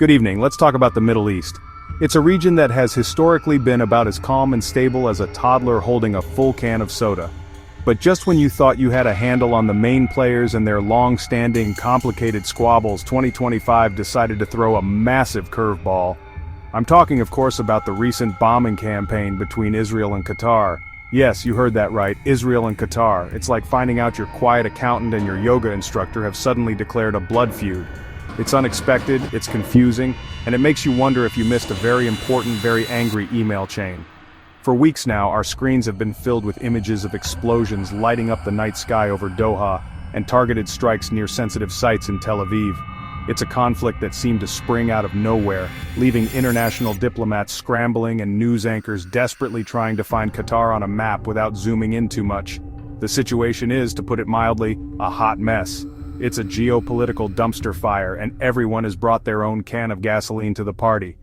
Good evening, let's talk about the Middle East. It's a region that has historically been about as calm and stable as a toddler holding a full can of soda. But just when you thought you had a handle on the main players and their long-standing, complicated squabbles, 2025 decided to throw a massive curveball. I'm talking, of course, about the recent bombing campaign between Israel and Qatar. Yes, you heard that right, Israel and Qatar. It's like finding out your quiet accountant and your yoga instructor have suddenly declared a blood feud. It's unexpected, it's confusing, and it makes you wonder if you missed a very important, very angry email chain. For weeks now, our screens have been filled with images of explosions lighting up the night sky over Doha, and targeted strikes near sensitive sites in Tel Aviv. It's a conflict that seemed to spring out of nowhere, leaving international diplomats scrambling and news anchors desperately trying to find Qatar on a map without zooming in too much. The situation is, to put it mildly, a hot mess. It's a geopolitical dumpster fire, and everyone has brought their own can of gasoline to the party.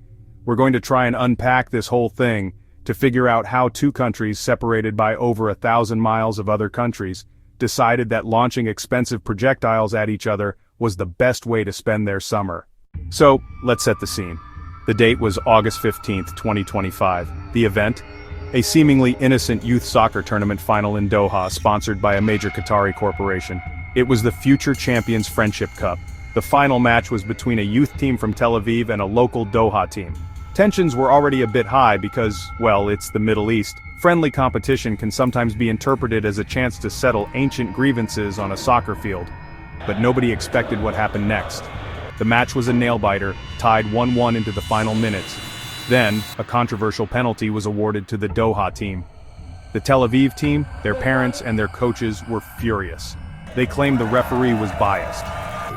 We're going to try and unpack this whole thing to figure out how two countries separated by over 1,000 miles of other countries decided that launching expensive projectiles at each other was the best way to spend their summer. So, let's set the scene. The date was August 15th, 2025. The event? A seemingly innocent youth soccer tournament final in Doha sponsored by a major Qatari corporation. It was the Future Champions Friendship Cup. The final match was between a youth team from Tel Aviv and a local Doha team. Tensions were already a bit high because, well, it's the Middle East. Friendly competition can sometimes be interpreted as a chance to settle ancient grievances on a soccer field. But nobody expected what happened next. The match was a nail-biter, tied 1-1 into the final minutes. Then, a controversial penalty was awarded to the Doha team. The Tel Aviv team, their parents, and their coaches were furious. They claimed the referee was biased.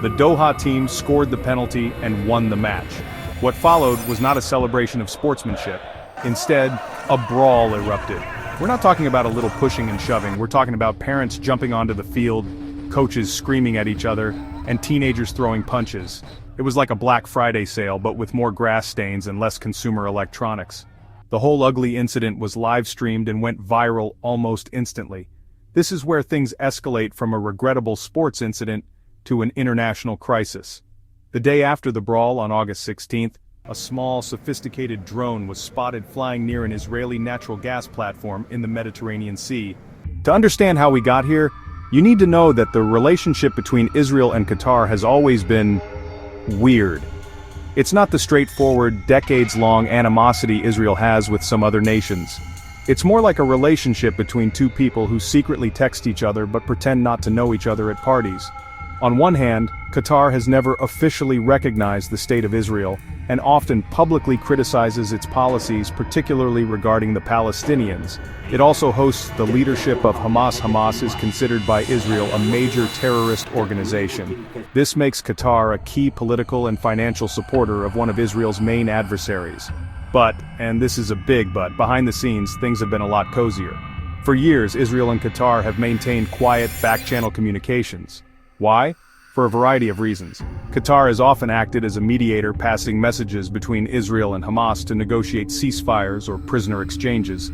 The Doha team scored the penalty and won the match. What followed was not a celebration of sportsmanship. Instead, a brawl erupted. We're not talking about a little pushing and shoving, we're talking about parents jumping onto the field, coaches screaming at each other, and teenagers throwing punches. It was like a Black Friday sale, but with more grass stains and less consumer electronics. The whole ugly incident was live-streamed and went viral almost instantly. This is where things escalate from a regrettable sports incident to an international crisis. The day after the brawl on August 16th, a small, sophisticated drone was spotted flying near an Israeli natural gas platform in the Mediterranean Sea. To understand how we got here, you need to know that the relationship between Israel and Qatar has always been weird. It's not the straightforward, decades-long animosity Israel has with some other nations. It's more like a relationship between two people who secretly text each other but pretend not to know each other at parties. On one hand, Qatar has never officially recognized the State of Israel, and often publicly criticizes its policies, particularly regarding the Palestinians. It also hosts the leadership of Hamas. Hamas is considered by Israel a major terrorist organization. This makes Qatar a key political and financial supporter of one of Israel's main adversaries. But, and this is a big but, behind the scenes, things have been a lot cozier. For years, Israel and Qatar have maintained quiet, back-channel communications. Why? For a variety of reasons. Qatar has often acted as a mediator, passing messages between Israel and Hamas to negotiate ceasefires or prisoner exchanges.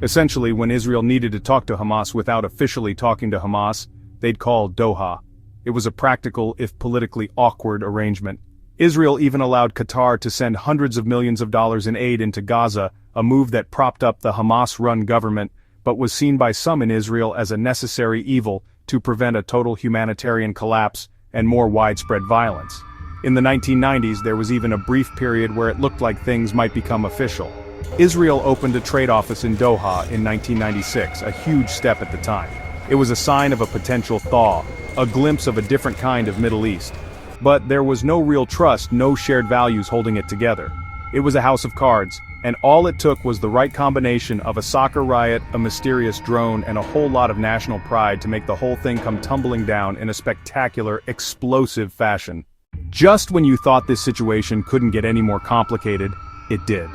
Essentially, when Israel needed to talk to Hamas without officially talking to Hamas, they'd call Doha. It was a practical, if politically awkward, arrangement. Israel even allowed Qatar to send hundreds of millions of dollars in aid into Gaza, a move that propped up the Hamas-run government, but was seen by some in Israel as a necessary evil to prevent a total humanitarian collapse and more widespread violence. In the 1990s, there was even a brief period where it looked like things might become official. Israel opened a trade office in Doha in 1996, a huge step at the time. It was a sign of a potential thaw, a glimpse of a different kind of Middle East. But there was no real trust, no shared values holding it together. It was a house of cards, and all it took was the right combination of a soccer riot, a mysterious drone, and a whole lot of national pride to make the whole thing come tumbling down in a spectacular, explosive fashion. Just when you thought this situation couldn't get any more complicated, it did.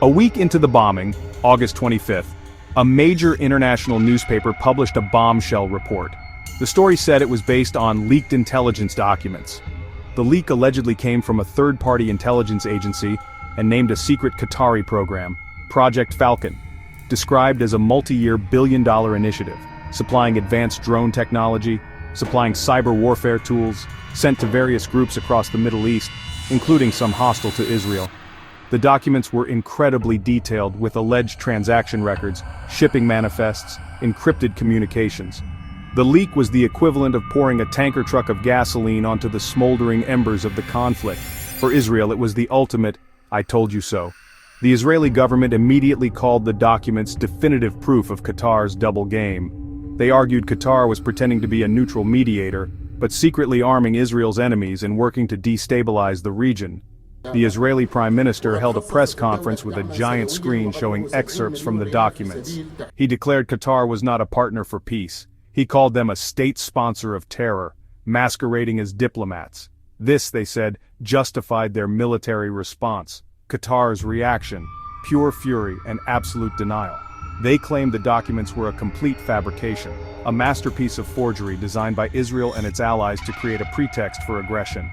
A week into the bombing, August 25th, a major international newspaper published a bombshell report. The story said it was based on leaked intelligence documents. The leak allegedly came from a third-party intelligence agency and named a secret Qatari program, Project Falcon, described as a multi-year billion-dollar initiative, supplying advanced drone technology, supplying cyber warfare tools, sent to various groups across the Middle East, including some hostile to Israel. The documents were incredibly detailed with alleged transaction records, shipping manifests, encrypted communications. The leak was the equivalent of pouring a tanker truck of gasoline onto the smoldering embers of the conflict. For Israel, it was the ultimate, "I told you so." The Israeli government immediately called the documents definitive proof of Qatar's double game. They argued Qatar was pretending to be a neutral mediator, but secretly arming Israel's enemies and working to destabilize the region. The Israeli Prime Minister held a press conference with a giant screen showing excerpts from the documents. He declared Qatar was not a partner for peace. He called them a state sponsor of terror, masquerading as diplomats. This, they said, justified their military response. Qatar's reaction: pure fury and absolute denial. They claimed the documents were a complete fabrication, a masterpiece of forgery designed by Israel and its allies to create a pretext for aggression.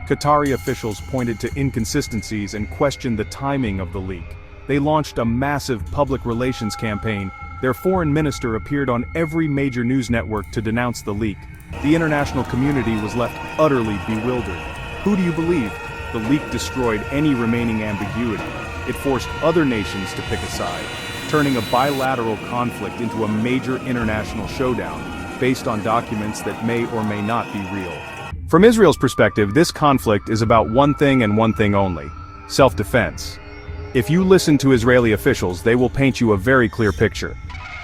Qatari officials pointed to inconsistencies and questioned the timing of the leak. They launched a massive public relations campaign. Their foreign minister appeared on every major news network to denounce the leak. The international community was left utterly bewildered. Who do you believe? The leak destroyed any remaining ambiguity. It forced other nations to pick a side, turning a bilateral conflict into a major international showdown, based on documents that may or may not be real. From Israel's perspective, this conflict is about one thing and one thing only: self-defense. If you listen to Israeli officials, they will paint you a very clear picture.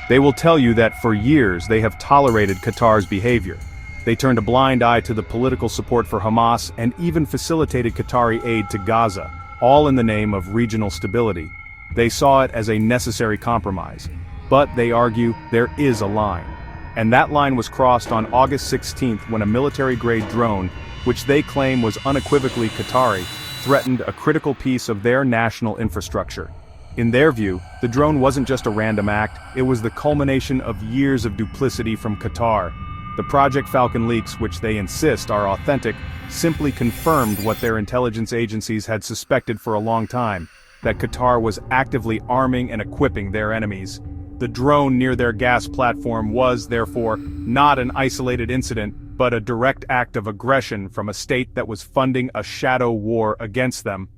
They will tell you that for years they have tolerated Qatar's behavior. They turned a blind eye to the political support for Hamas and even facilitated Qatari aid to Gaza, all in the name of regional stability. They saw it as a necessary compromise. But, they argue, there is a line. And that line was crossed on August 16th when a military-grade drone, which they claim was unequivocally Qatari, threatened a critical piece of their national infrastructure. In their view, the drone wasn't just a random act, it was the culmination of years of duplicity from Qatar. The Project Falcon leaks, which they insist are authentic, simply confirmed what their intelligence agencies had suspected for a long time: that Qatar was actively arming and equipping their enemies. The drone near their gas platform was, therefore, not an isolated incident, but a direct act of aggression from a state that was funding a shadow war against them.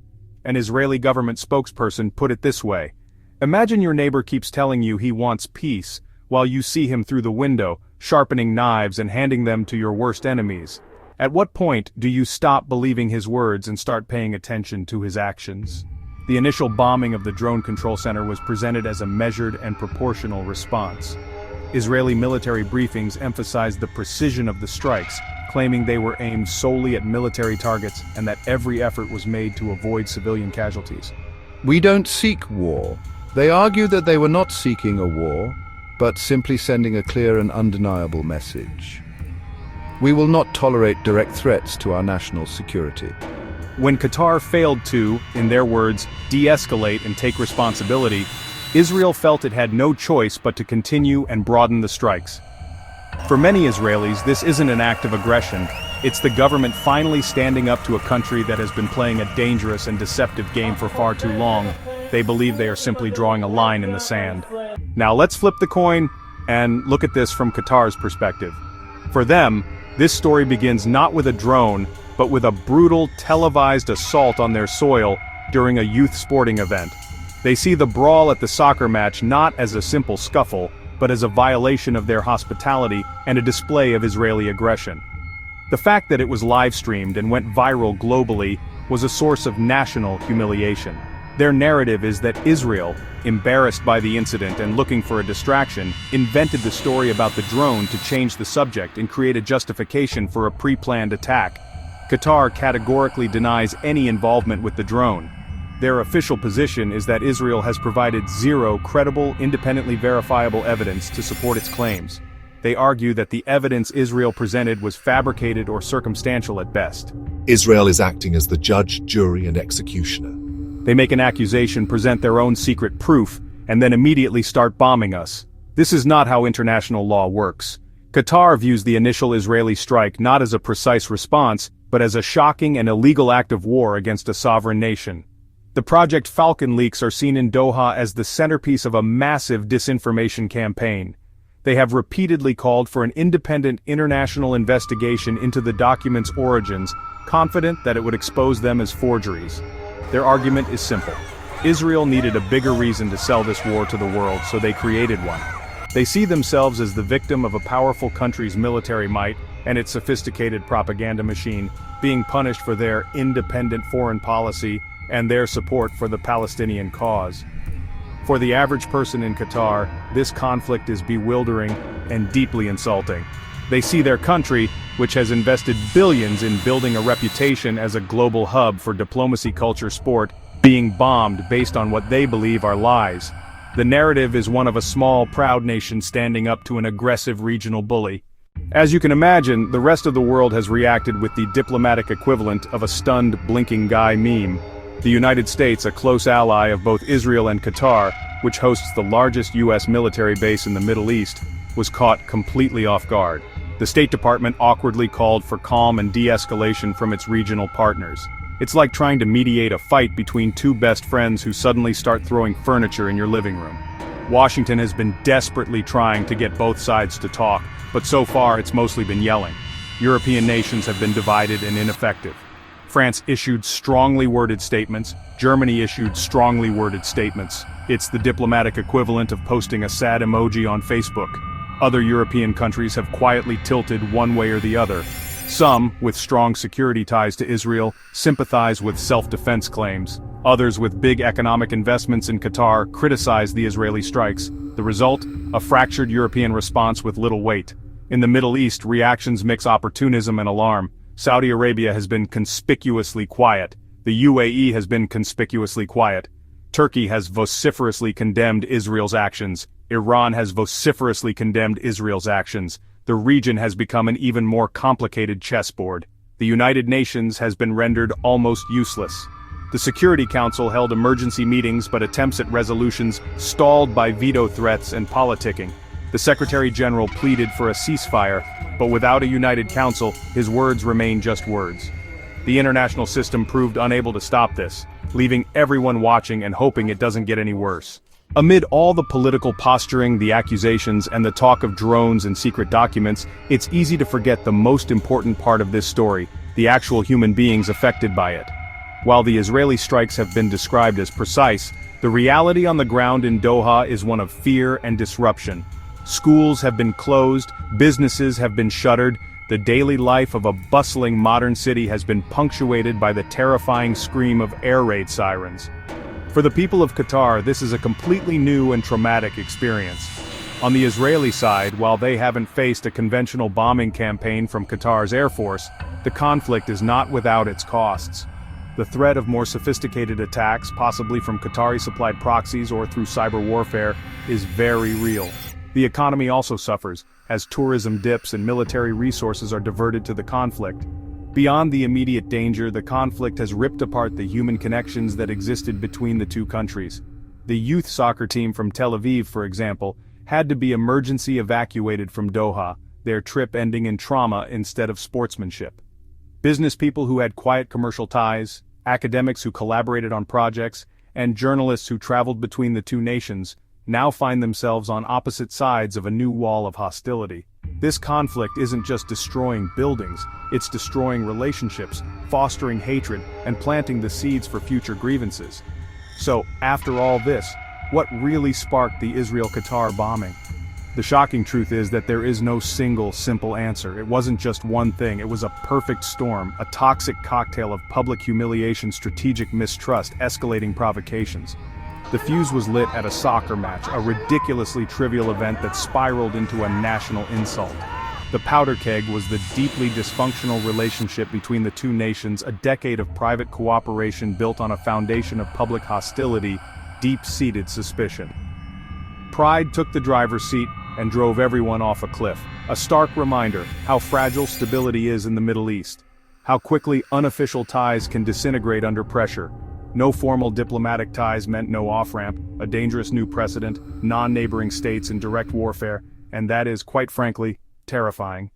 An Israeli government spokesperson put it this way: imagine your neighbor keeps telling you he wants peace, while you see him through the window, sharpening knives and handing them to your worst enemies. At what point do you stop believing his words and start paying attention to his actions? The initial bombing of the drone control center was presented as a measured and proportional response. Israeli military briefings emphasized the precision of the strikes, claiming they were aimed solely at military targets and that every effort was made to avoid civilian casualties. We don't seek war. They argue that they were not seeking a war, but simply sending a clear and undeniable message. We will not tolerate direct threats to our national security. When Qatar failed to, in their words, de-escalate and take responsibility, Israel felt it had no choice but to continue and broaden the strikes. For many Israelis, this isn't an act of aggression, it's the government finally standing up to a country that has been playing a dangerous and deceptive game for far too long. They believe they are simply drawing a line in the sand. Now let's flip the coin and look at this from Qatar's perspective. For them, this story begins not with a drone, but with a brutal, televised assault on their soil during a youth sporting event. They see the brawl at the soccer match not as a simple scuffle, but as a violation of their hospitality and a display of Israeli aggression. The fact that it was live-streamed and went viral globally was a source of national humiliation. Their narrative is that Israel, embarrassed by the incident and looking for a distraction, invented the story about the drone to change the subject and create a justification for a pre-planned attack. Qatar categorically denies any involvement with the drone. Their official position is that Israel has provided zero credible, independently verifiable evidence to support its claims. They argue that the evidence Israel presented was fabricated or circumstantial at best. Israel is acting as the judge, jury, and executioner. They make an accusation, present their own secret proof, and then immediately start bombing us. This is not how international law works. Qatar views the initial Israeli strike not as a precise response, but as a shocking and illegal act of war against a sovereign nation. The Project Falcon leaks are seen in Doha as the centerpiece of a massive disinformation campaign. They have repeatedly called for an independent international investigation into the document's origins, confident that it would expose them as forgeries. Their argument is simple. Israel needed a bigger reason to sell this war to the world, so they created one. They see themselves as the victim of a powerful country's military might and its sophisticated propaganda machine, being punished for their independent foreign policy and their support for the Palestinian cause. For the average person in Qatar, this conflict is bewildering and deeply insulting. They see their country, which has invested billions in building a reputation as a global hub for diplomacy, culture, sport, being bombed based on what they believe are lies. The narrative is one of a small, proud nation standing up to an aggressive regional bully. As you can imagine, the rest of the world has reacted with the diplomatic equivalent of a stunned, blinking guy meme. The United States, a close ally of both Israel and Qatar, which hosts the largest U.S. military base in the Middle East, was caught completely off guard. The State Department awkwardly called for calm and de-escalation from its regional partners. It's like trying to mediate a fight between two best friends who suddenly start throwing furniture in your living room. Washington has been desperately trying to get both sides to talk, but so far it's mostly been yelling. European nations have been divided and ineffective. France issued strongly worded statements, Germany issued strongly worded statements. It's the diplomatic equivalent of posting a sad emoji on Facebook. Other European countries have quietly tilted one way or the other. Some, with strong security ties to Israel, sympathize with self-defense claims. Others with big economic investments in Qatar criticize the Israeli strikes. The result? A fractured European response with little weight. In the Middle East, reactions mix opportunism and alarm. Saudi Arabia has been conspicuously quiet. The UAE has been conspicuously quiet. Turkey has vociferously condemned Israel's actions. Iran has vociferously condemned Israel's actions. The region has become an even more complicated chessboard. The United Nations has been rendered almost useless. The Security Council held emergency meetings, but attempts at resolutions stalled by veto threats and politicking. The Secretary General pleaded for a ceasefire, but without a united council, his words remain just words. The international system proved unable to stop this, leaving everyone watching and hoping it doesn't get any worse. Amid all the political posturing, the accusations, and the talk of drones and secret documents, it's easy to forget the most important part of this story, the actual human beings affected by it. While the Israeli strikes have been described as precise, the reality on the ground in Doha is one of fear and disruption. Schools have been closed, businesses have been shuttered, the daily life of a bustling modern city has been punctuated by the terrifying scream of air raid sirens. For the people of Qatar, this is a completely new and traumatic experience. On the Israeli side, while they haven't faced a conventional bombing campaign from Qatar's Air Force, the conflict is not without its costs. The threat of more sophisticated attacks, possibly from Qatari-supplied proxies or through cyber warfare, is very real. The economy also suffers, as tourism dips and military resources are diverted to the conflict. Beyond the immediate danger, the conflict has ripped apart the human connections that existed between the two countries. The youth soccer team from Tel Aviv, for example, had to be emergency evacuated from Doha, their trip ending in trauma instead of sportsmanship. Business people who had quiet commercial ties, academics who collaborated on projects, and journalists who traveled between the two nations now find themselves on opposite sides of a new wall of hostility. This conflict isn't just destroying buildings, it's destroying relationships, fostering hatred, and planting the seeds for future grievances. So, after all this, what really sparked the Israel-Qatar bombing? The shocking truth is that there is no single, simple answer. It wasn't just one thing, it was a perfect storm, a toxic cocktail of public humiliation, strategic mistrust, escalating provocations. The fuse was lit at a soccer match, a ridiculously trivial event that spiraled into a national insult. The powder keg was the deeply dysfunctional relationship between the two nations, a decade of private cooperation built on a foundation of public hostility, deep-seated suspicion. Pride took the driver's seat and drove everyone off a cliff. A stark reminder how fragile stability is in the Middle East. How quickly unofficial ties can disintegrate under pressure. No formal diplomatic ties meant no off-ramp, a dangerous new precedent, non-neighboring states in direct warfare, and that is, quite frankly, terrifying.